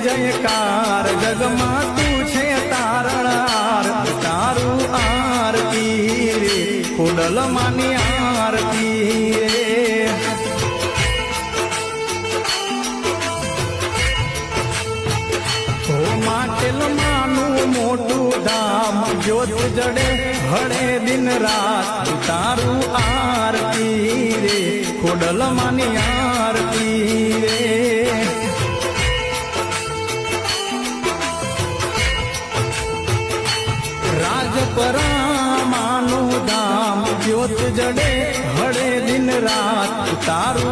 जयकार जगमा तू छे तारणार तारू आरती रे खुडल मानी आरती रे ओ माटेल मानु मोटू धाम ज्योत जड़े हड़े दिन रात तारू आरती रे खुडल मानी आरती रे राजपरामानु धाम ज्योत जड़े हड़े दिन रात तारू